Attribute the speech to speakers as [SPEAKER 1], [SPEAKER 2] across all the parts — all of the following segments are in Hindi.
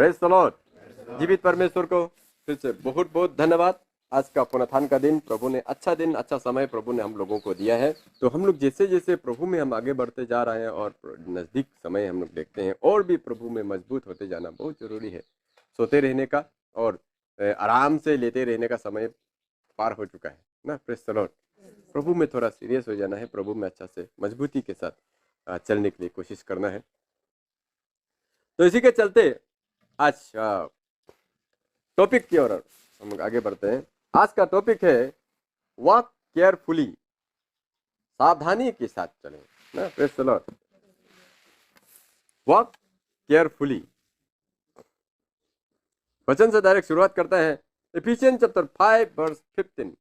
[SPEAKER 1] Praise the Lord. जीवित परमेश्वर को फिर से बहुत बहुत धन्यवाद। आज का पुनरुत्थान का दिन, प्रभु ने अच्छा दिन, अच्छा समय प्रभु ने हम लोगों को दिया है। तो हम लोग जैसे जैसे प्रभु में हम आगे बढ़ते जा रहे हैं और नज़दीक समय हम लोग देखते हैं और भी प्रभु में मजबूत होते जाना बहुत जरूरी है। सोते रहने का और आराम से लेते रहने का समय पार हो चुका है ना। Praise the Lord. प्रभु में थोड़ा सीरियस हो जाना है, प्रभु में अच्छा से मजबूती के साथ चलने के लिए कोशिश करना है। तो इसी के चलते आज टॉपिक की ओर हम आगे बढ़ते हैं। आज का टॉपिक है वॉक केयरफुली, सावधानी के साथ चलें ना। Praise the lord. Walk carefully वचन से डायरेक्ट शुरुआत करता है। Ephesians chapter 5 verse 15।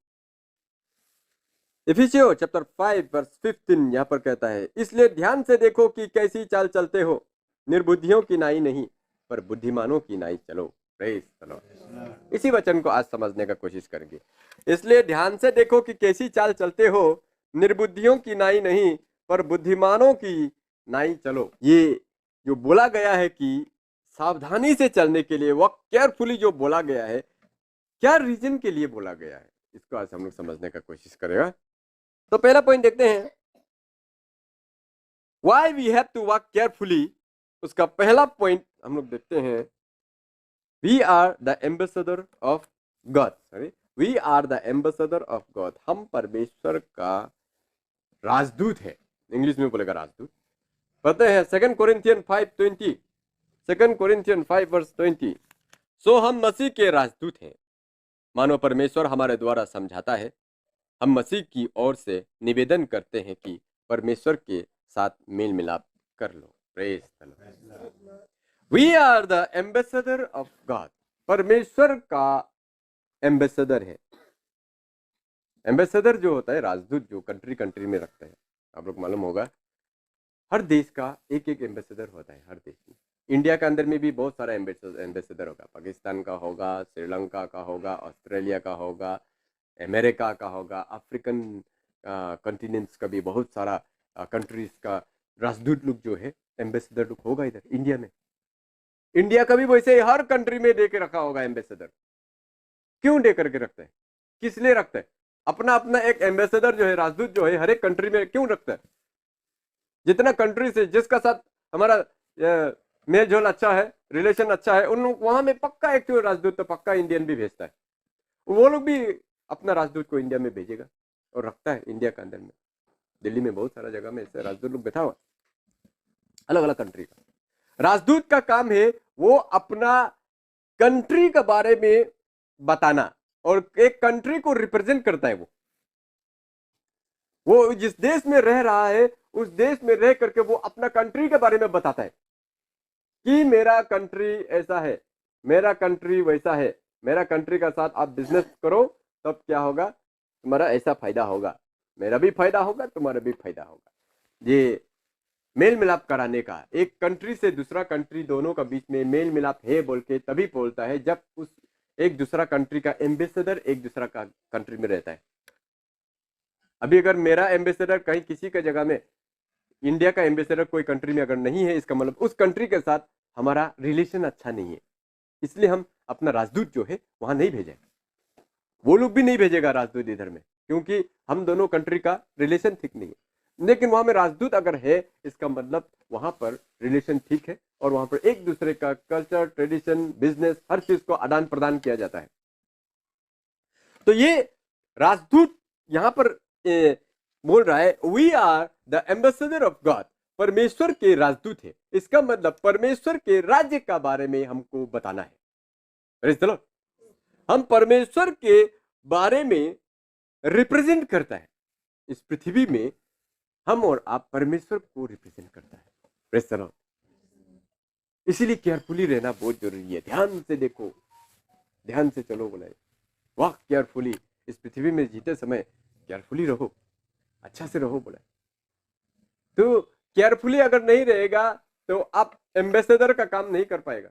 [SPEAKER 1] इफिसियो चैप्टर 5 वर्स 15 यहाँ पर कहता है, इसलिए ध्यान से देखो कि कैसी चाल चलते हो, निर्बुद्धियों की नाई नहीं पर बुद्धिमानों की नाई चलो। Praise the Lord. इसी वचन को आज समझने का कोशिश करेंगे। इसलिए ध्यान से देखो कि कैसी चाल चलते हो, निर्बुद्धियों की नाई नहीं पर बुद्धिमानों की नाई चलो। ये जो बोला गया है कि सावधानी से चलने के लिए, वॉक केयरफुली जो बोला गया है, क्या रीजन के लिए बोला गया है, इसको आज हम लोग समझने का कोशिश करेगा। तो पहला पॉइंट देखते हैं, why we have to walk carefully. उसका पहला पॉइंट हम लोग देखते हैं, we are the ambassador of God. Sorry, we are the ambassador of God. हम परमेश्वर का राजदूत है। इंग्लिश में बोलेगा राजदूत। पढ़ते हैं 2 कोरिन्थियन 5:20। 2 Corinthian 5 verse 20। सो हम मसीह के राजदूत हैं, मानो परमेश्वर हमारे द्वारा समझाता है। हम मसीह की ओर से निवेदन करते हैं कि परमेश्वर के साथ मेल मिलाप कर लो। Praise the lord. We are the ambassador of God. परमेश्वर का एम्बेसडर है। एम्बेसडर जो होता है, राजदूत, जो कंट्री कंट्री में रखते हैं। आप लोग मालूम होगा हर देश का एक एक एम्बेसडर होता है। हर देश में, इंडिया के अंदर में भी बहुत सारा एम्बेसडर होगा। पाकिस्तान का होगा, श्रीलंका का होगा, ऑस्ट्रेलिया का होगा, अमेरिका का होगा, अफ्रीकन कॉन्टिनेंट्स का भी बहुत सारा कंट्रीज का राजदूत लोग जो है, एम्बेसडर लोग होगा इधर इंडिया में। इंडिया का भी वैसे हर कंट्री में दे के रखा होगा एम्बेसडर। क्यों दे करके रखते हैं, किस लिए रखते हैं? अपना अपना एक एम्बेसडर जो है, राजदूत जो है, हर एक कंट्री में क्यों रखता है? जितना कंट्री से जिसका साथ हमारा मेल जोल अच्छा है, रिलेशन अच्छा है, उन वहां में पक्का एक राजदूत तो पक्का इंडियन भी भेजता है। वो लोग भी अपना राजदूत को इंडिया में भेजेगा और रखता है इंडिया के अंदर में। दिल्ली में बहुत सारा जगह में ऐसे राजदूत लोग बैठा हुआ, अलग अलग कंट्री का। राजदूत का काम है वो अपना कंट्री के बारे में बताना, और एक कंट्री को रिप्रेजेंट करता है। वो जिस देश में रह रहा है, उस देश में रह करके वो अपना कंट्री के बारे में बताता है कि मेरा कंट्री ऐसा है, मेरा कंट्री वैसा है, मेरा कंट्री का साथ आप बिजनेस करो तब क्या होगा, तुम्हारा ऐसा फायदा होगा, मेरा भी फायदा होगा, तुम्हारा भी फायदा होगा। ये मेल मिलाप कराने का, एक कंट्री से दूसरा कंट्री दोनों का बीच में मेल मिलाप है बोल के तभी बोलता है जब उस एक दूसरा कंट्री का एम्बेसडर एक दूसरा का कंट्री में रहता है। अभी अगर मेरा एम्बेसडर कहीं किसी का जगह में, इंडिया का एम्बेसडर कोई कंट्री में अगर नहीं है, इसका मतलब उस कंट्री के साथ हमारा रिलेशन अच्छा नहीं है, इसलिए हम अपना राजदूत जो है वहां नहीं भेजे। वो लोग भी नहीं भेजेगा राजदूत इधर में, क्योंकि हम दोनों कंट्री का रिलेशन ठीक नहीं है। लेकिन वहां में राजदूत अगर है, इसका मतलब वहां पर रिलेशन ठीक है और वहां पर एक दूसरे का कल्चर, ट्रेडिशन, बिजनेस, हर चीज को आदान प्रदान किया जाता है। तो ये राजदूत यहां पर बोल रहा है, we are the ambassador of God. परमेश्वर के राजदूत है, इसका मतलब परमेश्वर के राज्य का बारे में हमको बताना है। Praise the Lord. हम परमेश्वर के बारे में रिप्रेजेंट करता है इस पृथ्वी में, हम और आप परमेश्वर को रिप्रेजेंट करता है। Praise the lord. इसीलिए केयरफुली रहना बहुत जरूरी है। ध्यान से देखो, ध्यान से चलो बोला है। वॉक केयरफुली, इस पृथ्वी में जीते समय केयरफुली रहो, अच्छा से रहो बोला। तो केयरफुली अगर नहीं रहेगा तो आप एम्बेसडर का काम नहीं कर पाएगा।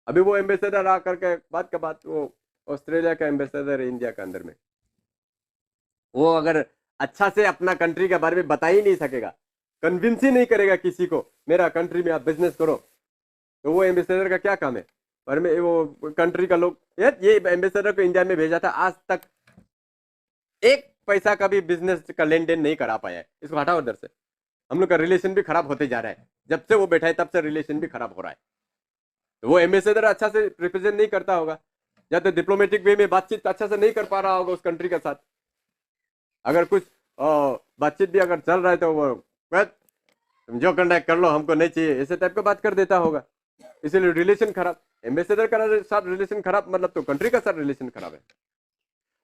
[SPEAKER 1] अभी वो एम्बेसडर आ करके बात का बात, वो ऑस्ट्रेलिया का एम्बेसडर है इंडिया के अंदर में, वो अगर अच्छा से अपना कंट्री के बारे में बता ही नहीं सकेगा, कन्विंस ही नहीं करेगा किसी को मेरा कंट्री में आप बिजनेस करो, तो वो एम्बेसडर का क्या काम है? पर में वो कंट्री का लोग, यार ये एम्बेसडर को इंडिया में भेजा था, आज तक एक पैसा का भी बिजनेस का लेन देन नहीं करा पाया है। इसको हटाओ उधर से। हम लोग का रिलेशन भी खराब होते जा रहा है, जब से वो बैठा है तब से रिलेशन भी खराब हो रहा है। तो वो एम्बेसडर अच्छा से रिप्रेजेंट नहीं करता होगा, या तो डिप्लोमेटिक वे में बातचीत अच्छा से नहीं कर पा रहा होगा उस कंट्री के साथ। अगर कुछ बातचीत भी अगर चल रहा है तो वो तुम जो करना है कर लो, हमको नहीं चाहिए, ऐसे टाइप का बात कर देता होगा। इसीलिए रिलेशन खराब। एम्बेसडर का साथ रिलेशन खराब मतलब तो कंट्री का साथ रिलेशन खराब है।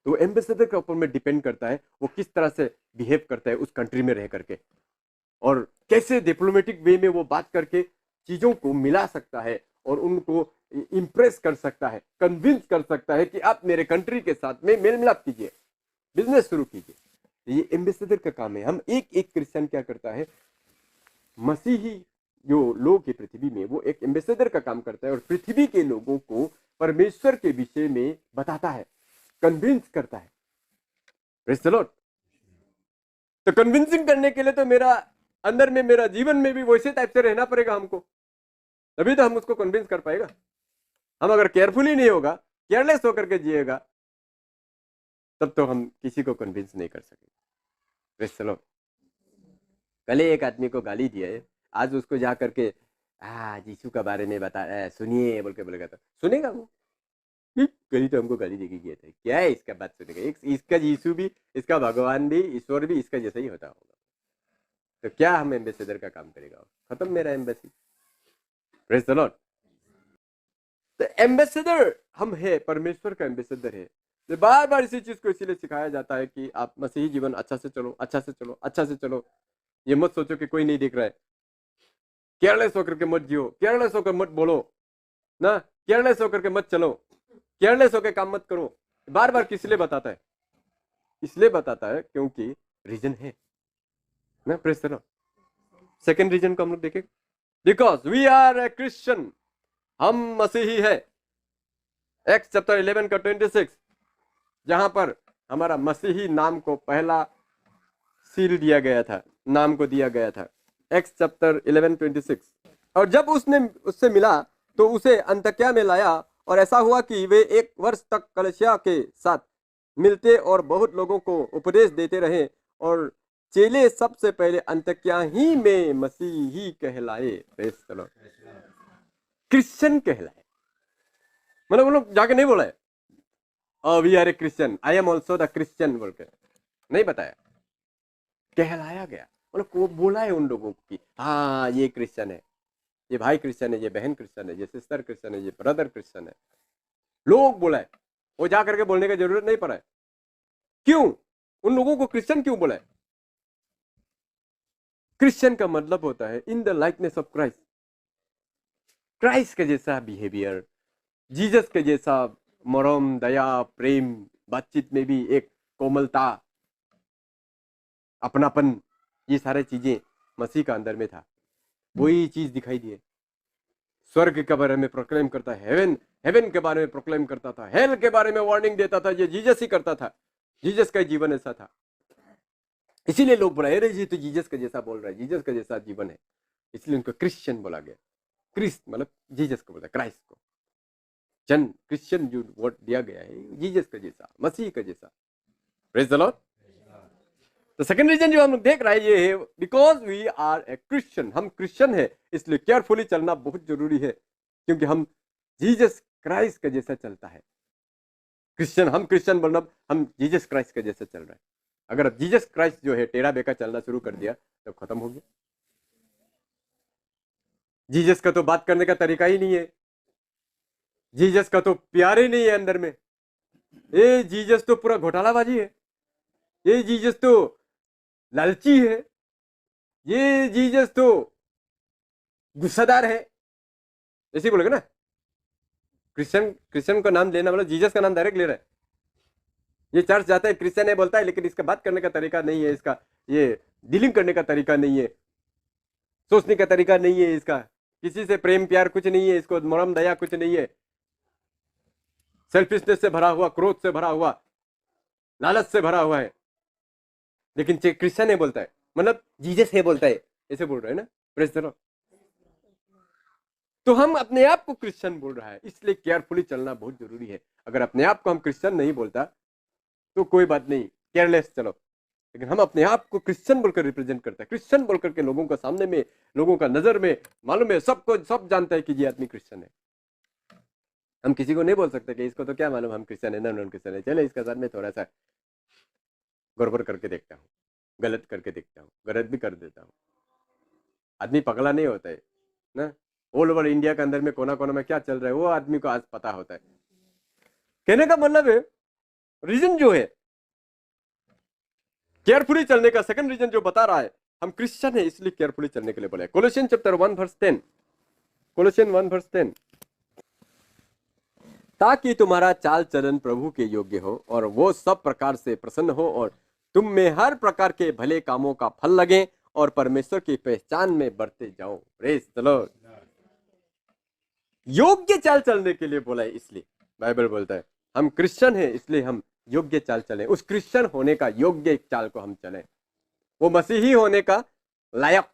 [SPEAKER 1] तो एम्बेसडर के ऊपर में डिपेंड करता है वो किस तरह से बिहेव करता है उस कंट्री में रह करके, और कैसे डिप्लोमेटिक वे में वो बात करके चीजों को मिला सकता है और उनको इंप्रेस कर सकता है, कन्विंस कर सकता है कि आप मेरे कंट्री के साथ में मेल मिलाप कीजिए, बिजनेस शुरू कीजिए। ये एम्बेसडर का काम है। हम एक एक क्रिश्चियन क्या करता है, मसीही जो लोग है पृथ्वी में, वो एक एम्बेसडर का काम करता है और पृथ्वी के लोगों को परमेश्वर के विषय में बताता है, कन्विंस करता है। Praise the Lord. तो कन्विंसिंग करने के लिए तो मेरा अंदर में, मेरा जीवन में भी वैसे टाइप से रहना पड़ेगा हमको, तभी तो हम उसको कन्विंस कर पाएगा। हम अगर केयरफुली नहीं होगा, केयरलेस होकर के जिएगा, तब तो हम किसी को कन्विंस नहीं कर सकेंगे। Praise the Lord. कल एक आदमी को गाली दिया है, आज उसको जा करके यीशु के बारे में बता सुनिए बोल के बोलेगा तो सुनेगा वो? कहीं तो हमको गाली देके गया था, क्या है इसका बात सुनेगा? इसका यीशु भी, इसका भगवान भी, ईश्वर भी इसका जैसा ही होता होगा। तो क्या हम एम्बेसडर का काम करेगा? खत्म मेरा एम्बेसी। Praise the Lord. तो एम्बेसडर हम है, परमेश्वर का एम्बेसडर है। तो बार बार इसी चीज को इसीलिए सिखाया जाता है कि आप मसीही जीवन अच्छा से चलो, अच्छा से चलो, अच्छा से चलो। ये मत सोचो कि कोई नहीं देख रहा है। केयरलेस होकर के मत जियो, केयरलेस होकर मत बोलो ना, केयरलेस होकर के मत चलो, केयरलेस होकर काम मत करो। बार बार किस लिए बताता है? इसलिए बताता है क्योंकि रीजन है ना। Praise the Lord. Second reason को हम लोग देखें, because we are a Christian, हम मसीही है। एक्स चैप्टर 11 का 26, जहां पर हमारा मसीही नाम को पहला सील दिया गया था, नाम को दिया गया था। X chapter 11:26। और जब उसने उससे मिला तो उसे अंतकिया में लाया, और ऐसा हुआ कि वे 1 वर्ष तक कलीसिया के साथ मिलते और बहुत लोगों को उपदेश देते रहे, और चेले सबसे पहले अंतकिया ही में मसीही कहलाए। क्रिश्चियन कहलाए, मतलब वो लोग जाके नहीं बोला है we are a Christian, I am also the Christian बोल के नहीं बताया, कहलाया गया। मतलब वो बोला है उन लोगों की, हाँ ये क्रिश्चियन है, ये भाई क्रिश्चियन है, ये बहन क्रिश्चियन है, ये सिस्टर क्रिश्चियन है, ये ब्रदर क्रिश्चियन है। लोग बोला है, वो जा करके बोलने की जरूरत नहीं पड़ा है। क्यों उन लोगों को क्रिश्चियन क्यों बोला है? क्रिश्चियन का मतलब होता है in the likeness of Christ, Christ के जैसा बिहेवियर, जीसस के जैसा मरम, दया, प्रेम, बातचीत में भी एक कोमलता, अपनापन, ये सारे चीजें मसीह का अंदर में था। वही चीज दिखाई दिए। स्वर्ग के बारे में प्रोक्लेम करता है, हेवन के बारे में प्रोक्लेम करता था, हेल के बारे में वार्निंग देता था, ये जीसस ही करता था। जीसस का जीवन ऐसा था। इसीलिए लोग बोला, अरे ये तो जीसस का जैसा बोल रहा है, जीसस का जैसा जीवन है, इसलिए उनको क्रिश्चियन बोला गया। क्रिस्ट मतलब जीसस को बोलता है, क्राइस्ट को। जन क्रिश्चियन जो वर्ड दिया गया है, जीसस का जैसा, मसीह का जैसा। Praise the Lord. तो सेकंड रीजन जो हम लोग देख रहे हैं ये है, because we are a Christian, हम क्रिश्चियन है, इसलिए केयरफुली चलना बहुत जरूरी है, क्योंकि हम जीसस क्राइस्ट का जैसा चलता है। क्रिश्चियन, हम क्रिश्चियन मतलब हम जीसस क्राइस्ट का जैसा चल रहा है। अगर अब जीसस क्राइस्ट जो है टेढ़ा बेका चलना शुरू कर दिया तो खत्म हो गया। जीसस का तो बात करने का तरीका ही नहीं है, जीसस का तो प्यार ही नहीं है अंदर में। ये जीसस तो पूरा घोटालाबाजी है, ये जीसस तो लालची है, ये जीसस तो गुस्सादार है, ऐसे बोलेगा ना। क्रिश्चियन का नाम लेना मतलब जीसस का नाम डायरेक्ट ले रहा है। ये चर्च जाता है, क्रिश्चियन है बोलता है, लेकिन इसका बात करने का तरीका नहीं है, इसका ये डीलिंग करने का तरीका नहीं है, सोचने का तरीका नहीं है, इसका किसी से प्रेम प्यार कुछ नहीं है, इसको मरम दया कुछ नहीं है, सेल्फिशनेस से भरा हुआ, क्रोध से भरा हुआ, लालच से भरा हुआ है। लेकिन क्रिश्चियन है बोलता है, मतलब जीसस है बोलता है, ऐसे बोल रहा है ना। Praise the Lord. तो हम अपने आप को क्रिश्चियन बोल रहा है, इसलिए केयरफुली चलना बहुत जरूरी है। अगर अपने आप को हम क्रिश्चियन नहीं बोलता तो कोई बात नहीं, केयरलेस चलो, लेकिन हम अपने आप को क्रिश्चियन बोलकर रिप्रेजेंट करते हैं, क्रिश्चियन बोलकर के लोगों का सामने में, लोगों का नजर में मालूम है, सबको सब जानता है कि ये आदमी क्रिश्चियन है। हम किसी को नहीं बोल सकते कि इसको तो क्या मालूम हम क्रिश्चियन है, नॉन क्रिश्चियन है, चले इसके साथ में थोड़ा सा गड़बड़ करके देखता हूँ, गलत करके देखता हूँ, गलत भी कर देता हूँ। आदमी पगला नहीं होता है ना, ऑल ओवर इंडिया के अंदर में कोना कोना में क्या चल रहा है वो आदमी को आज पता होता है। कहने का मतलब है, रीजन जो है केयरफुली चलने का, सेकंड रीजन जो बता रहा है, हम क्रिश्चियन है इसलिए केयरफुली चलने के लिए बोले। कोलोसियन चैप्टर 1 वर्स 10, कोलोसियन 1 वर्स 10, ताकि तुम्हारा चाल चलन प्रभु के योग्य हो और वो सब प्रकार से प्रसन्न हो और तुम में हर प्रकार के भले कामों का फल लगे और परमेश्वर की पहचान में बढ़ते जाओ। Praise the Lord. योग्य चाल चलने के लिए बोला है, इसलिए बाइबल बोलता है हम क्रिश्चियन हैं इसलिए हम योग्य चाल चलें, उस क्रिश्चियन होने का योग्य चाल को हम चलें, वो मसीही होने का लायक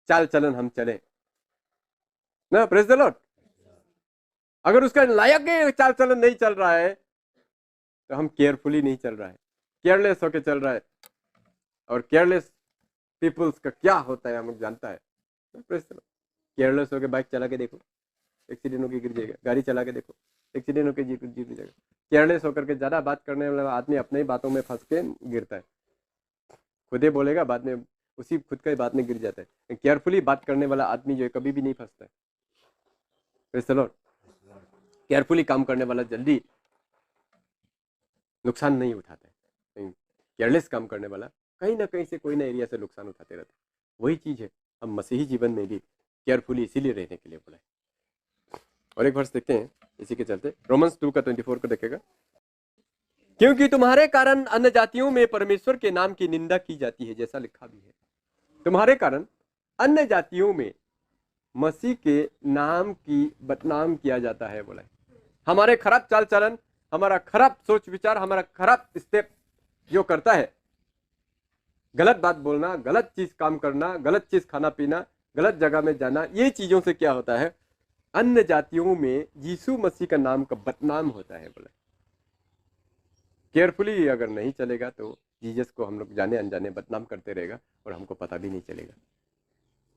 [SPEAKER 1] चाल चलन हम चलें ना। Praise the Lord. अगर उसका लायक चाल चलन नहीं चल रहा है तो हम केयरफुली नहीं चल रहा है, केयरलेस होके चल रहा है। और केयरलेस पीपल्स का क्या होता है हम लोग जानता है। केयरलेस होके बाइक चला के देखो, एक्सीडेंट होकर गिर जाएगा, गाड़ी चला के देखो, एक्सीडेंट होकर गिर जाएगा। केयरलेस होकर के ज्यादा बात करने वाला आदमी अपने ही बातों में फंस के गिरता है, खुद ही बोलेगा बाद में उसी खुद का ही बात में गिर जाता है। केयरफुली बात करने वाला आदमी जो है कभी भी नहीं फंसता है। केयरफुली काम करने वाला जल्दी नुकसान नहीं उठाता है, केयरलेस काम करने वाला कहीं ना कहीं से कोई ना एरिया से नुकसान उठाते रहते हैं। वही चीज है हम मसीही जीवन में भी केयरफुली इसीलिए रहने के लिए बोला है। और एक वर्ष देखते हैं इसी के चलते, रोमन्स 2 का 24 को देखेगा, क्योंकि तुम्हारे कारण अन्य जातियों में परमेश्वर के नाम की निंदा की जाती है, जैसा लिखा भी है। तुम्हारे कारण अन्य जातियों में मसीह के नाम की बदनाम किया जाता है बोला है। हमारे खराब चाल चलन, हमारा खराब सोच विचार, हमारा खराब स्टेप जो करता है, गलत बात बोलना, गलत चीज काम करना, गलत चीज खाना पीना, गलत जगह में जाना, ये चीजों से क्या होता है, अन्य जातियों में यीशु मसीह का नाम का बदनाम होता है बोला। केयरफुली अगर नहीं चलेगा तो जीसस को हम लोग जाने अनजाने बदनाम करते रहेगा और हमको पता भी नहीं चलेगा।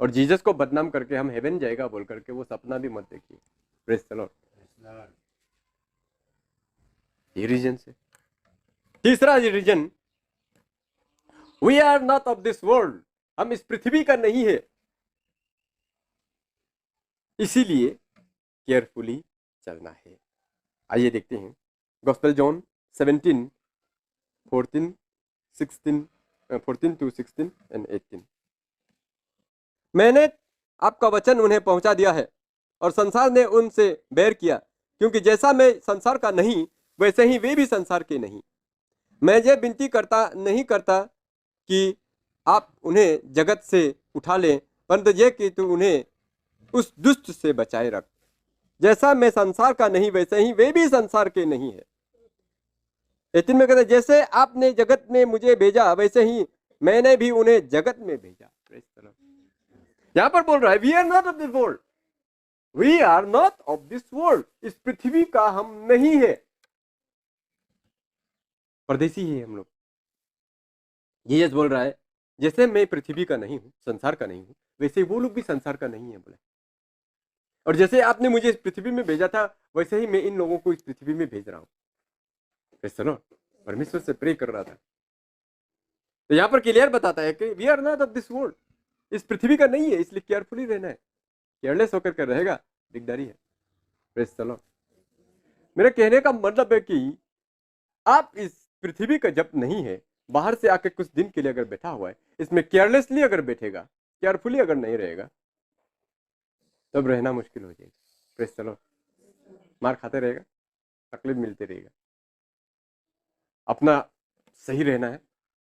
[SPEAKER 1] और जीसस को बदनाम करके हम हेवन जाएगा बोल करके वो सपना भी मत देखिए। Praise the lord. ये रीजन से। तीसरा reason, we are not of this world, हम इस पृथ्वी का नहीं है, इसीलिए केयरफुली चलना है। आइए देखते हैं गॉस्पेल जॉन 17 14 16 14 to 16 and 18। मैंने आपका वचन उन्हें पहुंचा दिया है और संसार ने उनसे बैर किया, क्योंकि जैसा मैं संसार का नहीं वैसे ही वे भी संसार के नहीं। मैं ये विनती नहीं करता कि आप उन्हें जगत से उठा लें, परंतु ये कि तू उन्हें उस दुष्ट से बचाए रख। जैसा मैं संसार का नहीं वैसे ही वे भी संसार के नहीं है। 18 में कहते, जैसे आपने जगत में मुझे भेजा वैसे ही मैंने भी उन्हें जगत में भेजा। यहां पर बोल रहा है we are not of this world, we are not of this world, इस पृथ्वी का हम नहीं है, परदेसी है हम लोग। जीसस बोल रहा है जैसे मैं पृथ्वी का नहीं हूं, संसार का नहीं हूं, वैसे वो लोग भी संसार का नहीं है बोले। और जैसे आपने मुझे इस पृथ्वी में भेजा था वैसे ही मैं इन लोगों को इस पृथ्वी में भेज रहा हूं। सुनो, परमेश्वर से प्रे कर रहा था। तो यहां पर क्लियर बताता है कि we are not of this world, इस पृथ्वी का नहीं है, इसलिए केयरफुली रहना है। केयरलेस होकर के रहेगा दिकदारी है। Praise the Lord. मेरे कहने का मतलब है कि आप इस पृथ्वी का जब नहीं है, बाहर से आके कुछ दिन के लिए अगर बैठा हुआ है, इसमें केयरलेसली अगर बैठेगा, केयरफुली अगर नहीं रहेगा, तब रहना मुश्किल हो जाएगा। Praise the Lord. मार खाते रहेगा, तकलीफ मिलती रहेगा। अपना सही रहना है,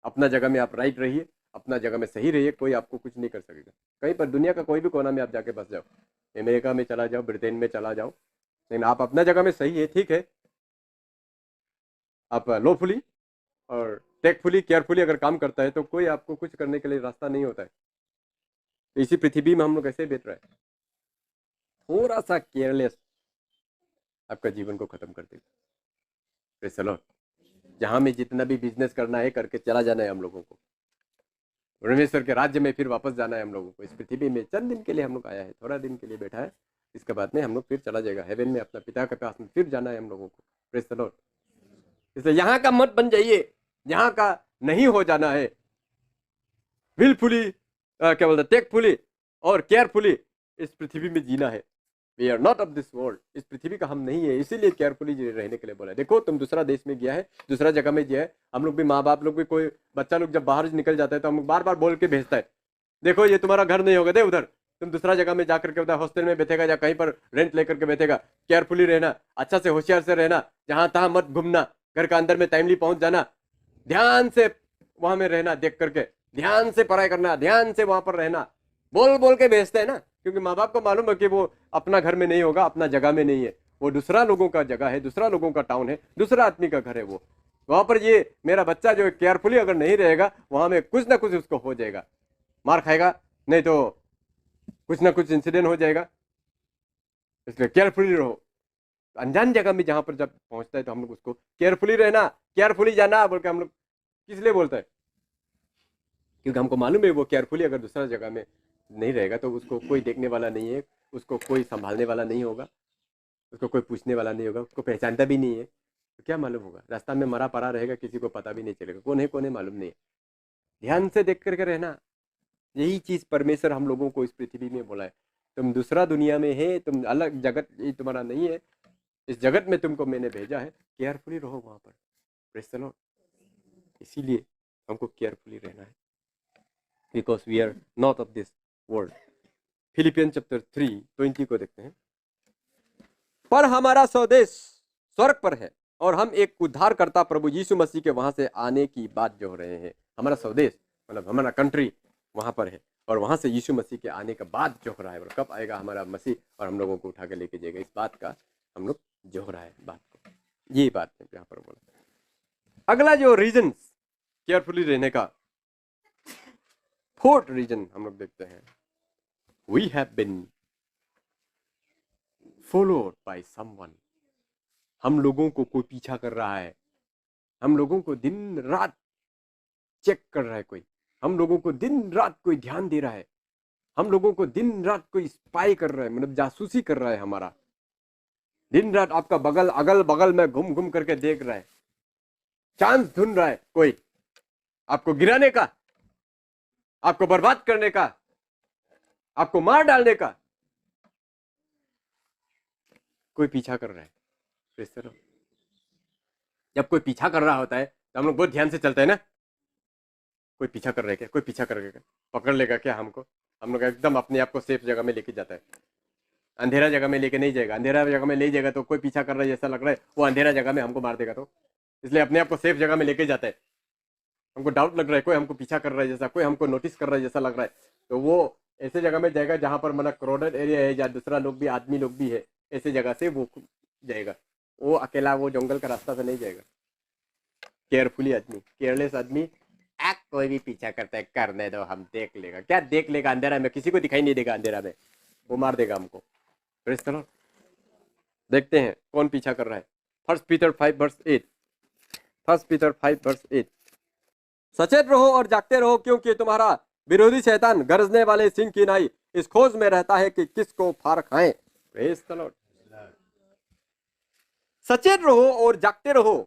[SPEAKER 1] अपना जगह में आप राइट रहिए, अपना जगह में सही रहिए, कोई आपको कुछ नहीं कर सकेगा। कहीं पर दुनिया का कोई भी कोना में आप जाके बस जाओ, अमेरिका में चला जाओ, ब्रिटेन में चला जाओ, लेकिन आप अपना जगह में सही है, ठीक है, आप लॉफुली और टेकफुली केयरफुली अगर काम करता है तो कोई आपको कुछ करने के लिए रास्ता नहीं होता है। तो इसी पृथ्वी में हम लोग ऐसे बैठ रहे हैं, थोड़ा सा केयरलेस आपका जीवन को खत्म कर देगा। Praise the Lord. जहां में जितना भी बिजनेस करना है करके चला जाना है हम लोगों को, परमेश्वर के राज्य में फिर वापस जाना है हम लोगों को। इस पृथ्वी में चंद दिन के लिए हम लोग आया है, थोड़ा दिन के लिए बैठा है, इसके बाद में हम लोग फिर चला जाएगा हेवन में, अपना पिता के पास में फिर जाना है हम लोगों को। Praise the Lord. इसलिए यहाँ का मत बन जाइए, यहाँ का नहीं हो जाना है। विलफुली क्या बोलते टेकफुली और केयरफुली इस पृथ्वी में जीना है। We are not of this world, इस पृथ्वी का हम नहीं है, इसीलिए केयरफुली रहने के लिए बोला है। देखो तुम दूसरा देश में गया है, दूसरा जगह में गया है, हम लोग भी माँ बाप लोग भी, कोई बच्चा लोग जब बाहर निकल जाता है तो हम लोग बार बार बोल के भेजता है, देखो ये तुम्हारा घर नहीं होगा, दे उधर, तुम दूसरा जगह में जाकर के उधर हॉस्टल में बैठेगा या कहीं पर रेंट लेकर के बैठेगा। केयरफुली रहना, अच्छा से होशियार से रहना, जहां तहां मत घूमना, घर का अंदर में टाइमली पहुंच जाना, ध्यान से वहां में रहना, देख करके ध्यान से पढ़ाई करना, ध्यान से वहां पर रहना। बोल बोल के भेजते हैं ना, क्योंकि माँ बाप को मालूम है कि वो अपना घर में नहीं होगा, अपना जगह में नहीं है, वो दूसरा लोगों का जगह है, दूसरा लोगों का टाउन है, दूसरा आदमी का घर है। वो वहां पर ये मेरा बच्चा जो केयरफुली अगर नहीं रहेगा, वहां में कुछ ना कुछ उसको हो जाएगा, मार खाएगा, नहीं तो कुछ ना कुछ इंसिडेंट हो जाएगा। इसलिए केयरफुली रहो। अनजान जगह में जहां पर जब पहुंचता है तो हम लोग उसको केयरफुली रहना, केयरफुली जाना बोल के हम लोग किस लिए बोलते हैं, क्योंकि हमको मालूम है वो केयरफुली अगर दूसरा जगह में नहीं रहेगा तो उसको कोई देखने वाला नहीं है, उसको कोई संभालने वाला नहीं होगा, उसको कोई पूछने वाला नहीं होगा, उसको पहचानता भी नहीं है, तो क्या मालूम होगा, रास्ता में मरा पड़ा रहेगा, किसी को पता भी नहीं चलेगा कौन है मालूम नहीं है। ध्यान से देख करके रहना, यही चीज परमेश्वर हम लोगों को इस पृथ्वी में बोला है। तुम दूसरा दुनिया में है, तुम अलग जगत, ये तुम्हारा नहीं है, इस जगत में तुमको मैंने भेजा है, केयरफुली रहो वहां पर। Praise the lord. इसीलिए हमको केयरफुली रहना है, because we are not of this world. Philippian chapter 3:20 को देखते हैं। पर हमारा स्वदेश स्वर्ग पर है और हम एक उद्धारकर्ता प्रभु यीशु मसीह के वहां से आने की बात जो रहे हैं। हमारा स्वदेश मतलब हमारा कंट्री वहां पर है, और वहां से यीशु मसीह के आने का बात जो हो रहा है, कब आएगा हमारा मसीह और हम लोगों को उठा के लेके जाएगा, इस बात का हम लोग जो हो रहा है बात को, ये बात है यहाँ पर बोला। अगला जो रीजन केयरफुली रहने का, फोर्थ रीजन हम लोग देखते हैं, we have been followed by someone. हम लोगों को कोई पीछा कर रहा है, हम लोगों को दिन रात चेक कर रहा है कोई, हम लोगों को दिन रात कोई ध्यान दे रहा है, हम लोगों को दिन रात कोई स्पाई कर रहा है, मतलब जासूसी कर रहा है हमारा, दिन रात आपका बगल अगल बगल में घूम घूम करके देख रहा है, चांस ढूंढ रहा है कोई आपको गिराने का, आपको बर्बाद करने का, आपको मार डालने का, कोई पीछा कर रहा है। तो इस तरह जब कोई पीछा कर रहा होता है तो हम लोग बहुत ध्यान से चलते हैं ना, कोई पीछा कर रहा है क्या, कोई पीछा करेगा, पकड़ लेगा क्या हमको, हम लोग एकदम अपने आप को सेफ जगह में लेके जाता है। अंधेरा जगह में लेके नहीं जाएगा, अंधेरा जगह में ले जाएगा तो कोई पीछा कर रहा है जैसा लग रहा है, वो अंधेरा जगह में हमको मार देगा, तो इसलिए अपने आप को सेफ जगह में लेके जाता है। हमको डाउट लग रहा है कोई हमको पीछा कर रहा है जैसा, कोई हमको नोटिस कर रहा है जैसा लग रहा है, तो वो ऐसे जगह में जाएगा जहां पर मतलब क्राउडेड एरिया है, या दूसरा लोग भी आदमी लोग भी है, ऐसे जगह से वो जाएगा, वो अकेला वो जंगल का रास्ता से नहीं जाएगा। केयरफुली आदमी, केयरलेस आदमी कोई भी पीछा करता है, करने दो हम देख लेगा, क्या देख लेगा, अंधेरा में किसी को दिखाई नहीं देगा, अंधेरा में वो मार देगा हमको। Praise the Lord. देखते हैं कौन पीछा कर रहा है। 1 पीटर 5:8, 1 पीटर 5:8, सचेत रहो और जागते रहो, क्योंकि तुम्हारा विरोधी शैतान गरजने वाले सिंह की नाई इस खोज में रहता है कि किसको फाड़ खाए। Praise the Lord. सचेत रहो और जागते रहो।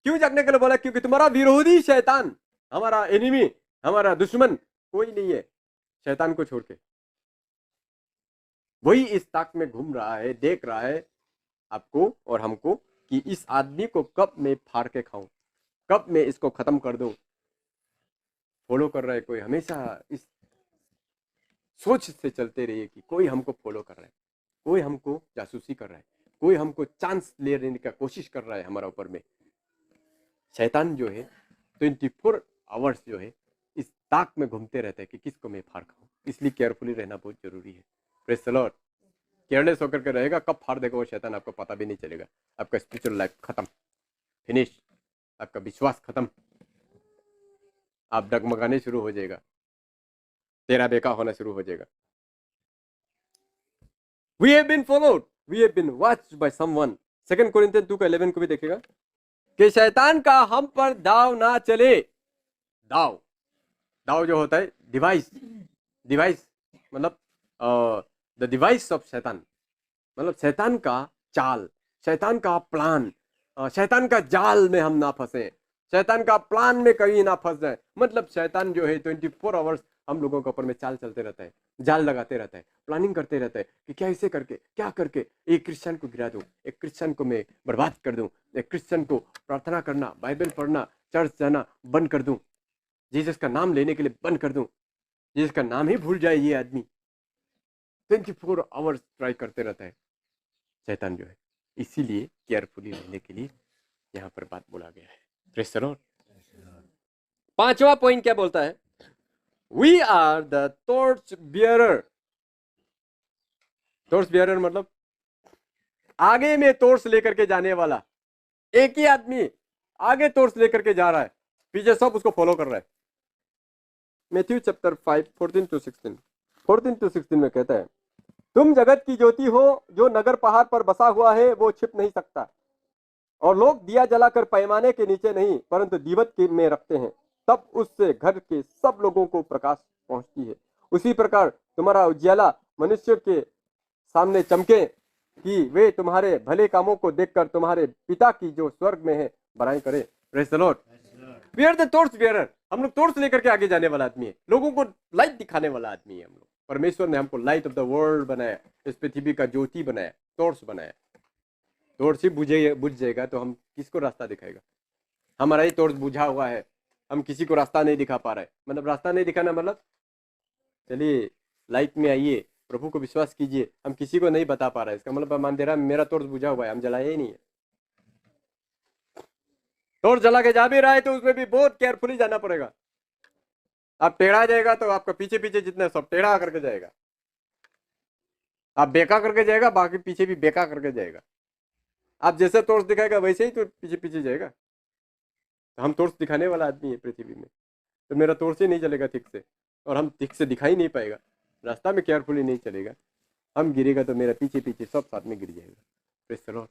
[SPEAKER 1] क्यों जागने के लिए बोला, क्योंकि तुम्हारा विरोधी शैतान, हमारा एनिमी, हमारा दुश्मन कोई नहीं है शैतान को छोड़ के, वही इस ताक में घूम रहा है, देख रहा है आपको और हमको कि इस आदमी को कब मैं फाड़ के खाऊं, कब मैं इसको खत्म कर दूं। फॉलो कर रहा है कोई, हमेशा इस सोच से चलते रहिए कि कोई हमको फॉलो कर रहा है, कोई हमको जासूसी कर रहा है, कोई हमको चांस लेने का कोशिश कर रहा है हमारा ऊपर में। शैतान जो है 24 आवर्स जो है इस ताक में घूमते रहते हैं कि किसको मैं फाड़ खाऊं, इसलिए केयरफुली रहना बहुत जरूरी है। Praise the Lord. केयरलेस होकर के रहेगा, कब फाड़ देगा वो शैतान आपको पता भी नहीं चलेगा, आपका स्पिरिचुअल लाइफ खत्म, फिनिश, आपका विश्वास खत्म, आप डगमगाने शुरू हो जाएगा, तेरा बेका होना शुरू हो जाएगा। We have been followed, we have been watched by someone. 2 Corinthian 2:11 को भी देखेगा कि शैतान का हम पर दाव ना चले। दाव, दाव जो होता है डिवाइस, डिवाइस मतलब द डिवाइस ऑफ शैतान, मतलब शैतान का चाल, शैतान का प्लान, शैतान का जाल में हम ना फंसे, शैतान का प्लान में कहीं ना फंस जाए। मतलब शैतान जो है 24 आवर्स हम लोगों के ऊपर में चाल चलते रहता है, जाल लगाते रहता है, प्लानिंग करते रहता है कि क्या ऐसे करके, क्या करके एक क्रिश्चियन को गिरा दूं, एक क्रिश्चियन को मैं बर्बाद कर दूं, एक क्रिश्चियन को प्रार्थना करना, बाइबल पढ़ना, चर्च जाना बंद कर दूं, जीसस का नाम लेने के लिए बंद कर दूं, जीसस का नाम ही भूल जाए ये आदमी। 24 आवर्स ट्राई करते रहता है शैतान जो है। इसीलिए केयरफुली रहने के लिए यहाँ पर बात बोला गया है। Praise the lord. 5वां पॉइंट क्या बोलता है? We are the torch bearer. Torch bearer मतलब आगे में टॉर्च लेकर के जाने वाला। एक ही आदमी आगे टॉर्च लेकर के जा रहा है, पीछे सब उसको फॉलो कर रहा है। मैथ्यू चैप्टर 5 14 to 16 में कहता है, तुम जगत की ज्योति हो, जो नगर पहाड़ पर बसा हुआ है वो छिप नहीं सकता, और लोग दिया जलाकर पैमाने के नीचे नहीं परंतु दीवट के में रखते हैं, तब उससे घर के सब लोगों को प्रकाश पहुंचती है। उसी प्रकार तुम्हारा उजियाला मनुष्य के सामने चमके कि वे तुम्हारे भले कामों को देखकर तुम्हारे पिता की जो स्वर्ग में है बड़ाई करे। Praise the lord. We are the torch bearer. हम लोग टॉर्च लेकर के आगे जाने वाला आदमी है, लोगों को लाइट दिखाने वाला आदमी है हम लोग। परमेश्वर ने हमको लाइट ऑफ द वर्ल्ड बनाया, इस पृथ्वी का ज्योति बनाया, टॉर्च बनाया। टॉर्च ही बुझ जाएगा तो हम किसको रास्ता दिखाएगा? हमारा ही टॉर्च बुझा हुआ है, हम किसी को रास्ता नहीं दिखा पा रहे। मतलब रास्ता नहीं दिखाना मतलब चलिए लाइट में आइए, प्रभु को विश्वास कीजिए, हम किसी को नहीं बता पा रहे। इसका मतलब अंधेरा में मेरा टॉर्च बुझा हुआ है, हम जलाए ही नहीं है। टॉर्च जला के जा भी रहा है तो उसमें भी बहुत केयरफुली जाना पड़ेगा। आप टेढ़ा जाएगा तो आपका पीछे पीछे जितने सब टेढ़ा करके जाएगा, आप बेका करके जाएगा, बाकी पीछे भी बेका करके जाएगा। आप जैसे टॉर्च दिखाएगा वैसे ही तो पीछे पीछे जाएगा। तो हम टॉर्च दिखाने वाला आदमी है पृथ्वी में, तो मेरा टॉर्च ही नहीं चलेगा ठीक से, और हम ठीक से दिखाई नहीं पाएगा, रास्ता में केयरफुली नहीं चलेगा, हम गिरेगा तो मेरा पीछे पीछे सब साथ में गिर जाएगा। Praise the Lord.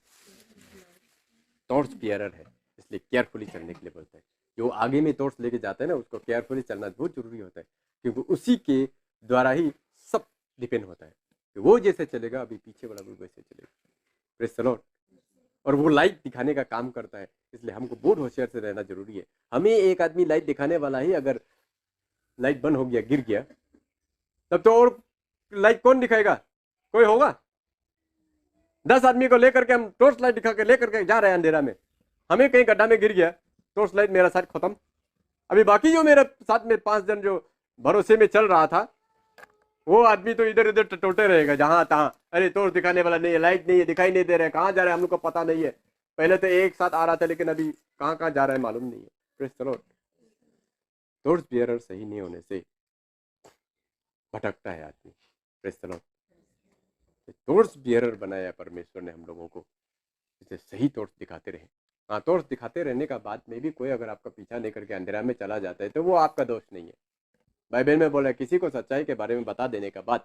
[SPEAKER 1] Torch bearer है, इसलिए केयरफुली चलने के लिए बोलता है। जो आगे में टॉर्च लेके जाता है ना, उसको केयरफुली चलना बहुत जरूरी होता है, क्योंकि उसी के द्वारा ही सब डिपेंड होता है कि वो जैसे चलेगा अभी पीछे वाला भी वैसे चलेगा। Praise the Lord. और वो लाइट दिखाने का काम करता है, इसलिए हमको बहुत होशियार से रहना जरूरी है। हमें एक आदमी लाइट दिखाने वाला ही अगर लाइट बंद हो गया, गिर गया, तब तो और लाइट कौन दिखाएगा? कोई होगा? 10 आदमी को लेकर के हम टॉर्च लाइट दिखा के लेकर के जा रहे हैं अंधेरा में, हमें कहीं गड्ढा में गिर गया, टॉर्च लाइट मेरा साथ खत्म। अभी बाकी जो मेरे साथ में 5 जन जो भरोसे में चल रहा था, वो आदमी तो इधर उधर टटोटे रहेगा जहां तहां। अरे टॉर्च दिखाने वाला नहीं है, लाइट नहीं है, दिखाई नहीं दे रहा है, कहाँ जा रहे हैं हम लोग को पता नहीं है। पहले तो एक साथ आ रहा था, लेकिन अभी कहाँ कहाँ जा रहा है मालूम नहीं है। Praise the Lord. Torch bearer सही नहीं होने से भटकता है आदमी। Praise the Lord. Torch bearer बनाया परमेश्वर ने हम लोगों को, इसे सही टॉर्च दिखाते रहे। हाँ, टॉर्च दिखाते रहने का बाद में भी कोई अगर आपका पीछा नहीं करके अंधेरा में चला जाता है तो वो आपका दोष नहीं है। बाइबल में बोला किसी को सच्चाई के बारे में बता देने का बाद,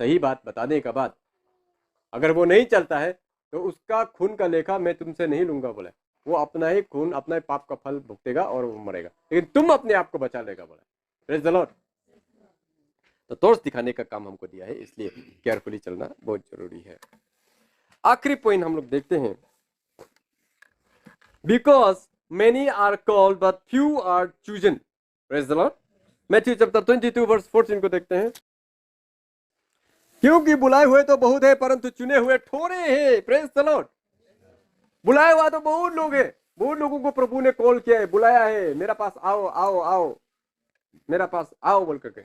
[SPEAKER 1] सही बात बताने का बाद अगर वो नहीं चलता है तो उसका खून का लेखा मैं तुमसे नहीं लूंगा। बोला वो अपना ही खून, अपना ही पाप का फल भुगतेगा और वो मरेगा, लेकिन तुम अपने आप को बचा लेगा। बोला प्रेज़ द लॉर्ड। तो टॉर्च दिखाने का काम हमको दिया है, इसलिए केयरफुली चलना बहुत जरूरी है। आखिरी पॉइंट हम लोग देखते हैं, because many are called but few are chosen. Praise the lord. Matthew chapter 22 verse 14 को देखते हैं, क्योंकि बुलाए हुए तो बहुत है परंतु चुने हुए थोड़े हैं। Praise the Lord. बुलाया हुआ तो बहुत लोग है, बहुत लोगों को प्रभु ने कॉल किया है, बुलाया है, मेरा पास आओ आओ आओ, मेरा पास आओ बोल करके,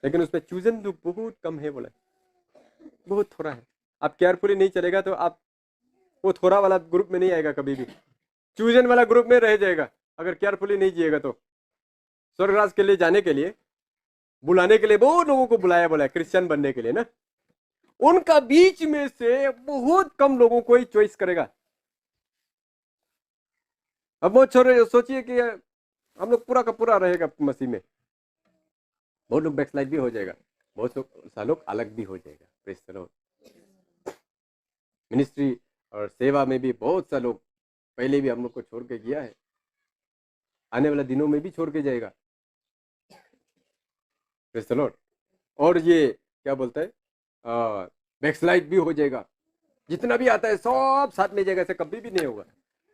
[SPEAKER 1] लेकिन उसमें चूजन तो बहुत कम है। बोला बहुत थोड़ा है। आप केयरफुली नहीं चलेगा तो आप वो थोड़ा वाला ग्रुप में नहीं आएगा, कभी भी चूजन वाला ग्रुप में रह जाएगा अगर केयरफुली नहीं जिएगा तो। स्वर्गराज के लिए जाने के लिए, बुलाने के लिए बहुत लोगों को बुलाया, बोला क्रिश्चियन बनने के लिए ना, उनका बीच में से बहुत कम लोगों को ही चॉइस करेगा। अब वो छोड़े, सोचिए कि हम लोग पूरा का पूरा रहेगा मसीह में, बहुत लोग बैकस्लाइड भी हो जाएगा, बहुत सा लोग अलग भी हो जाएगा। Praise the Lord. मिनिस्ट्री और सेवा में भी बहुत सा लोग पहले भी हम लोग को छोड़ के गया है, आने वाले दिनों में भी छोड़ के जाएगा। Praise the Lord. और ये क्या बोलता है, बैकस्लाइड भी हो जाएगा। जितना भी आता है सब साथ में जाएगा, ऐसे कभी भी नहीं होगा।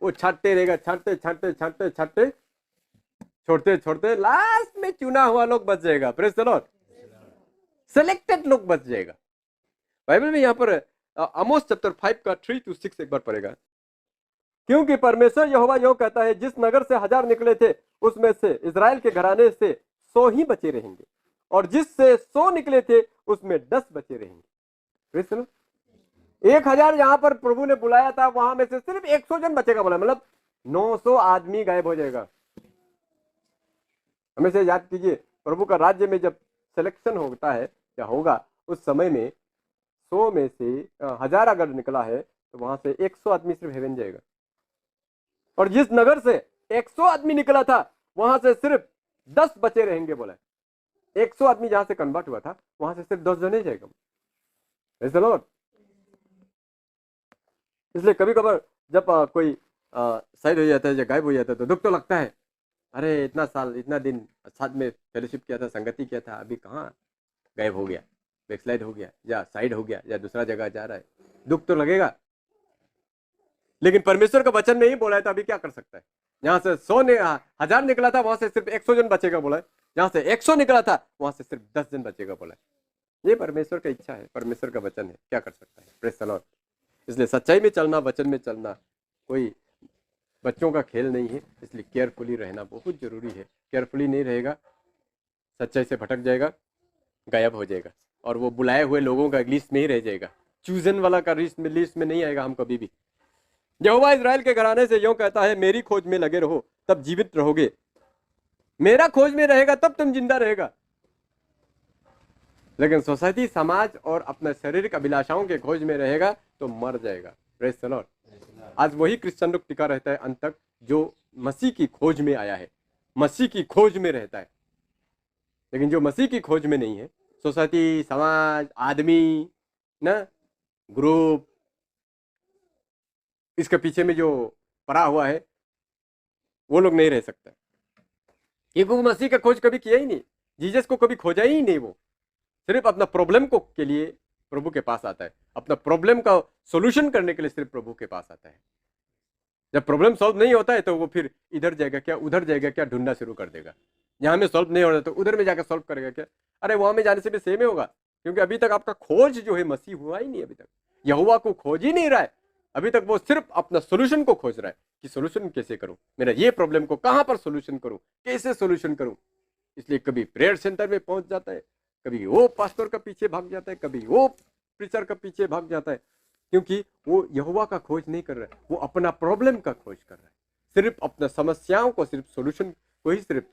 [SPEAKER 1] वो छाटते रहेगा, छाटते छाटते छाटते छाटते छोड़ते छोड़ते लास्ट में चुना हुआ लोग बच जाएगा। Praise the Lord. सेलेक्टेड लोग बच जाएगा। बाइबल में यहाँ पर आमोस चैप्टर 5 का 3 to 6 एक बार पढ़ेगा। क्योंकि परमेश्वर यहोवा यो कहता है, जिस नगर से 1000 निकले थे उसमें से इजराइल के घराने से 100 ही बचे रहेंगे, और जिससे 100 निकले थे उसमें 10 बचे रहेंगे। 1000 यहां पर प्रभु ने बुलाया था, वहां में से सिर्फ 100 जन बचेगा बोला, मतलब 900 आदमी गायब हो जाएगा। हमेशा याद कीजिए, प्रभु का राज्य में जब सिलेक्शन होता है या होगा, उस समय में 100 में से 1000 अगर निकला है तो वहां से 100 आदमी सिर्फ हेवन जाएगा। और जिस नगर से 100 आदमी निकला था वहां से सिर्फ 10 बचे रहेंगे बोला। 100 आदमी जहां से कन्वर्ट हुआ था वहां से सिर्फ 10 जने जाएगा। Praise the Lord. इसलिए कभी कभार जब कोई साइड हो जाता है या गायब हो जाता है तो दुख तो लगता है। अरे इतना साल इतना दिन साथ में फेलोशिप किया था, संगति किया था, अभी कहाँ गायब हो गया, बैकस्लाइड हो गया या साइड हो गया या दूसरा जगह जा रहा है। दुख तो लगेगा। लेकिन परमेश्वर का वचन में ही बोला है तो अभी क्या कर सकता है। यहाँ से 1000 निकला था वहां से सिर्फ 100 जन बचेगा बोला है। जहां से 100 निकला था वहां से सिर्फ 10 जन बचेगा बोला है। ये परमेश्वर का इच्छा है, परमेश्वर का वचन है, क्या कर सकता है। Praise the Lord. इसलिए सच्चाई में चलना, वचन में चलना कोई बच्चों का खेल नहीं है। इसलिए केयरफुली रहना बहुत जरूरी है। केयरफुली नहीं रहेगा, सच्चाई से भटक जाएगा, गायब हो जाएगा, और वो बुलाए हुए लोगों का लिस्ट में ही रह जाएगा। चूजन वाला का लिस्ट में नहीं आएगा हम कभी भी। यहोवा इजराइल के घराने से यूं कहता है, मेरी खोज में लगे रहो तब जीवित रहोगे। मेरा खोज में रहेगा तब तुम जिंदा रहेगा। लेकिन सोसाइटी, समाज और अपने शारीरिक अभिलाषाओं के खोज में रहेगा तो मर जाएगा। Praise the Lord. आज वही क्रिश्चियन लोग टिका रहता है अंत तक जो मसीह की खोज में आया है, मसीह की खोज में रहता है। लेकिन जो मसीह की खोज में नहीं है, सोसाइटी, समाज, आदमी ना, ग्रुप, इसके पीछे में जो पड़ा हुआ है, वो लोग नहीं रह सकते। क्योंकि वो मसीह का खोज कभी किया ही नहीं, जीसस को कभी खोजा ही नहीं। वो सिर्फ अपना प्रॉब्लम को के लिए प्रभु के पास आता है, अपना प्रॉब्लम का सॉल्यूशन करने के लिए सिर्फ प्रभु के पास आता है। जब प्रॉब्लम सॉल्व नहीं होता है तो वो फिर इधर जाएगा क्या, उधर जाएगा क्या, ढूंढना शुरू कर देगा। यहाँ में सॉल्व नहीं हो रहा तो उधर में जाकर सॉल्व करेगा क्या। अरे वहां में जाने से भी सेम ही होगा, क्योंकि अभी तक आपका खोज जो है मसीह हुआ ही नहीं। अभी तक यहोवा को खोज ही नहीं रहा है। अभी तक वो सिर्फ अपना सोल्यूशन को खोज रहा है कि सोल्यूशन कैसे करूं, मेरा ये प्रॉब्लम को कहां पर सोल्यूशन करूं, कैसे सोल्यूशन करूं। इसलिए कभी प्रेयर सेंटर में पहुंच जाता है, कभी वो पास्टर का पीछे भाग जाता है, कभी वो प्रीचर का पीछे भाग जाता है, क्योंकि वो यहोवा का खोज नहीं कर रहा है, वो अपना प्रॉब्लम का खोज कर रहा है। सिर्फ अपना समस्याओं को, सिर्फ सोल्यूशन को ही सिर्फ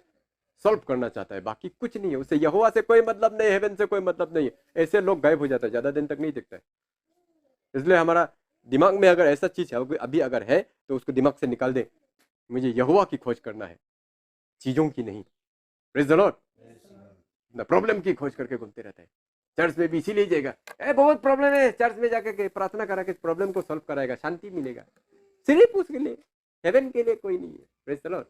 [SPEAKER 1] सॉल्व करना चाहता है, बाकी कुछ नहीं है। उसे यहोवा से कोई मतलब नहीं, हेवन से कोई मतलब नहीं है। ऐसे लोग गायब हो जाता है, ज्यादा दिन तक नहीं दिखता है। इसलिए हमारा दिमाग में अगर ऐसा चीज है अभी अगर है तो उसको दिमाग से निकाल दे। मुझे यहोवा की खोज करना है, चीजों की नहीं। Praise the Lord. ना प्रॉब्लम की खोज करके घूमते रहते हैं। चर्च में भी इसीलिए जाएगा, बहुत प्रॉब्लम है, चर्च में जाकर के प्रार्थना करा के प्रॉब्लम को सॉल्व कराएगा, शांति मिलेगा। सिर्फ उसके लिए, हेवन के लिए कोई नहीं है। Praise the Lord.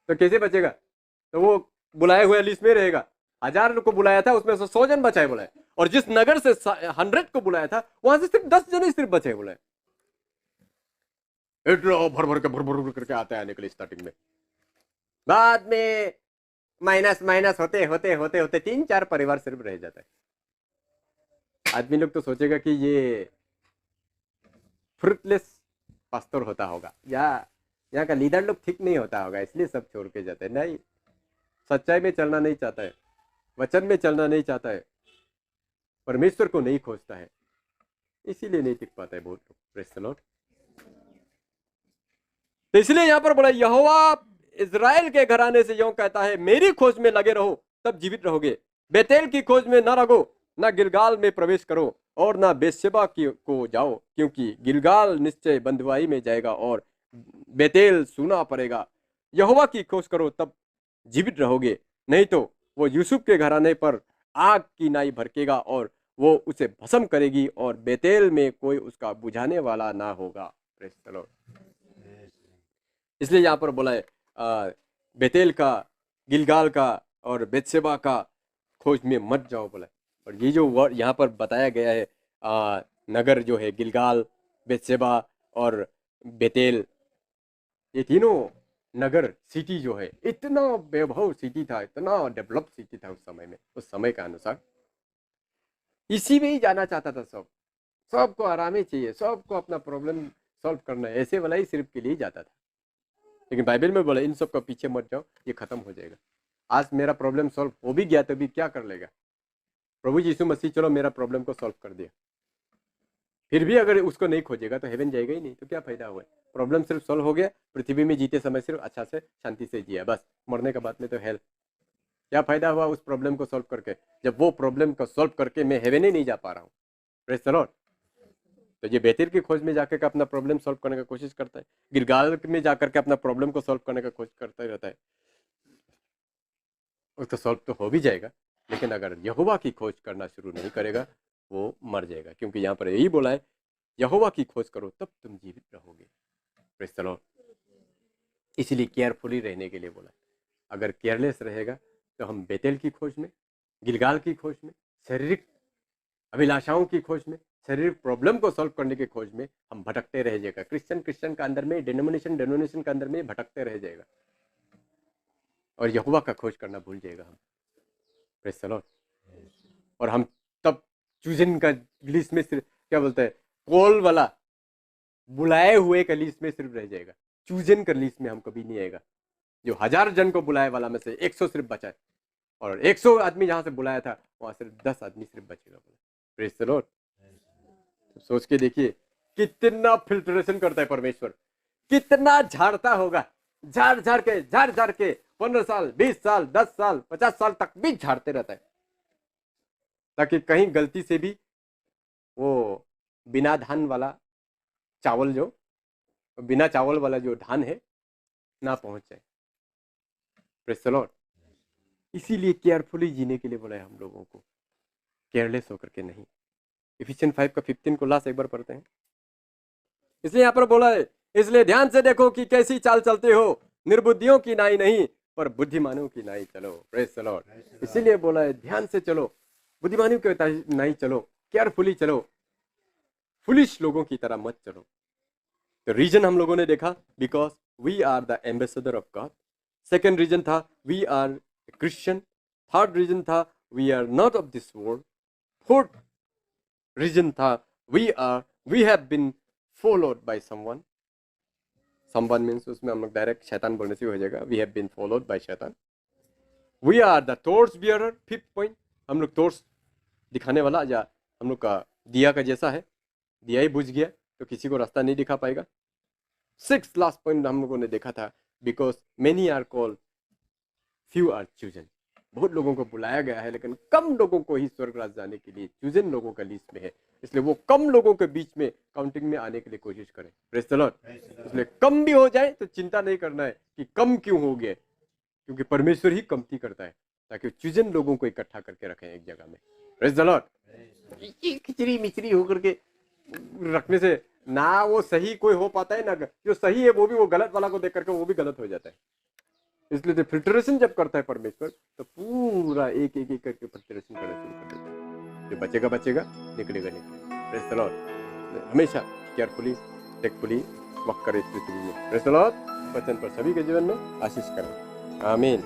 [SPEAKER 1] तो कैसे बचेगा? तो वो बुलाए हुए लिस्ट में रहेगा। 1000 को बुलाया था उसमें से 100 जन बचाए बुलाए, और जिस नगर से 100 को बुलाया था वहां से सिर्फ 10 जन ही सिर्फ बचे बुलाए। भर भर के करके आता है आने के लिए स्टार्टिंग में, बाद में माइनस माइनस होते होते होते होते 3-4 परिवार सिर्फ रह जाता है। आदमी लोग तो सोचेगा कि ये फ्रूटलेस पास्टर होता होगा, या यहाँ का लीडर लोग ठीक नहीं होता होगा, इसलिए सब छोड़ के जाते हैं। नहीं, सच्चाई में चलना नहीं चाहता है, वचन में चलना नहीं चाहता है, परमेश्वर को नहीं खोजता है, इसीलिए नहीं टिक पाता है बहुत लोग। Praise the Lord. तो इसलिए यहां पर बोला, यहोवा इजराइल के घराने से यूं कहता है, मेरी खोज में लगे रहो तब जीवित रहोगे। बेतेल की खोज में ना लगो, ना गिलगाल में प्रवेश करो, और ना बेशेबा को जाओ, क्योंकि गिलगाल निश्चय बंधुआई में जाएगा और बेतेल सुना पड़ेगा। यहोवा की खोज करो तब जीवित रहोगे, नहीं तो वो यूसुफ के घराने पर आग की नाई भड़केगा और वो उसे भस्म करेगी और बेतेल में कोई उसका बुझाने वाला ना होगा। Praise the Lord. इसलिए यहाँ पर बोला है बेतेल का, गिलगाल का और बेतशेबा का खोज में मत जाओ बोला है। और ये जो वर्ड यहाँ पर बताया गया है, नगर जो है गिलगाल, बेतशेबा और बेतेल, ये तीनों नगर, सिटी जो है, इतना वैभव सिटी था, इतना डेवलप सिटी था उस समय में, उस समय का अनुसार। इसी में ही जाना चाहता था सब, सबको आराम ही चाहिए, सबको अपना प्रॉब्लम सॉल्व करना है, ऐसे वाला ही सिर्फ के लिए जाता था। लेकिन बाइबल में बोला इन सब का पीछे मत जाओ, ये खत्म हो जाएगा। आज मेरा प्रॉब्लम सॉल्व हो भी गया तो भी क्या कर लेगा? प्रभु यीशु मसीह चलो मेरा प्रॉब्लम को सॉल्व कर दिया, फिर भी अगर उसको नहीं खोजेगा तो हेवन जाएगा ही नहीं, तो क्या फायदा हुआ? प्रॉब्लम सिर्फ सॉल्व हो गया, पृथ्वी में जीते समय सिर्फ अच्छा से शांति से जिया, बस मरने के बाद में तो हेल। क्या फायदा हुआ उस प्रॉब्लम को सॉल्व करके, जब वो प्रॉब्लम को सॉल्व करके मैं हेवन ही नहीं जा पा रहा हूँ। Praise the Lord. तो ये बेतेल की खोज में जाकर के अपना प्रॉब्लम सॉल्व करने का कोशिश करता है, गिलगाल में जाकर के अपना प्रॉब्लम को सॉल्व करने का कोशिश करता ही रहता है। उसको सॉल्व तो हो भी जाएगा, लेकिन अगर यहोवा की खोज करना शुरू नहीं करेगा वो मर जाएगा, क्योंकि यहाँ पर यही बोला है यहोवा की खोज करो तब तुम जीवित रहोगे। Praise the lord. इसीलिए केयरफुली रहने के लिए बोला। अगर केयरलेस रहेगा तो हम बेतेल की खोज में, गिलगाल की खोज में, शारीरिक अभिलाषाओं की खोज में, शारीरिक प्रॉब्लम को सॉल्व करने की खोज में हम भटकते रह जाएगा। क्रिश्चियन का अंदर में, डेनोमिनेशन का अंदर में भटकते रह जाएगा और यहोवा का खोज करना भूल जाएगा हम। Praise the Lord. और हम तब चूजन का लिस्ट में सिर्फ, क्या बोलते हैं, कॉल वाला बुलाए हुए का लिस्ट में सिर्फ रह जाएगा, चूजन का लिस्ट में हम कभी नहीं आएगा। जो 1000 जन को बुलाए वाला में से 100 सिर्फ बचा है, और 100 आदमी जहां से बुलाया था वहां सिर्फ 10 आदमी सिर्फ बचेगा। Praise the Lord. तो सोच के देखिए कितना फिल्ट्रेशन करता है परमेश्वर, कितना झाड़ता होगा, झाड़ झाड़ के 15 साल, 20 साल, 10 साल, 50 साल तक भी झाड़ते रहता है, ताकि कहीं गलती से भी वो बिना धान वाला चावल, जो बिना चावल वाला जो धान है, ना पहुंच जाए। Praise the lord. इसीलिए केयरफुली जीने के लिए बोला है हम लोगों को, केयरलेस होकर के नहीं। इफिशियंस 5 का 15 को लास्ट एक बार पढ़ते हैं। इसलिए यहाँ पर बोला है, इसलिए ध्यान से देखो कि कैसी चाल चलते हो, निर्बुद्धियों की नाई नहीं पर बुद्धिमानों की नाई चलो। Praise the lord. इसीलिए बोला है ध्यान से चलो, बुद्धिमानों की नाई चलो, केयरफुली चलो, फुलिश लोगों की तरह मत चलो। तो रीजन हम लोगों ने देखा, because we are the ambassador of God. Second reason था we are Christian. Third reason था we are not of this world. Fourth reason था we have been followed by someone. Someone means उसमें हम लोग डायरेक्ट शैतान बोलने से हो जाएगा, we have been followed by शैतान। We are the torch bearer. Fifth point, हम लोग टॉर्च दिखाने वाला, या हम लोग का दिया का जैसा है, दिया ही बुझ गया तो किसी को रास्ता नहीं दिखा पाएगा। सिक्स लास्ट पॉइंट हम लोगों ने देखा था, because many are called few are chosen. बहुत लोगों को बुलाया गया है लेकिन कम लोगों को ही स्वर्ग राज जाने के लिए चूजन लोगों का लिस्ट में है, इसलिए वो कम लोगों के बीच में काउंटिंग में आने के लिए कोशिश करें। Praise the Lord. इसलिए कम भी हो जाए तो चिंता नहीं करना है कि कम क्यों हो गए, क्योंकि परमेश्वर ही कमती करता है, ताकि चूजन लोगों को इकट्ठा करके रखें एक जगह में। Praise the lord. खिचड़ी मिचड़ी होकर के रखने से ना वो सही कोई हो पाता है, ना जो सही है वो भी वो गलत वाला को देख करके वो भी गलत हो जाता है। इसलिए तो फिल्ट्रेशन जब करता है परमेश्वर तो पूरा एक एक एक करके फिल्ट्रेशन करना शुरू कर देता है। जो बचेगा बचेगा, निकलेगा निकलेगा। Praise the Lord. हमेशा केयरफुली टेकफुली वक्त करें इस पृथ्वी में। Praise the Lord. वचन पर सभी के जीवन में आशीष करें। आमीन।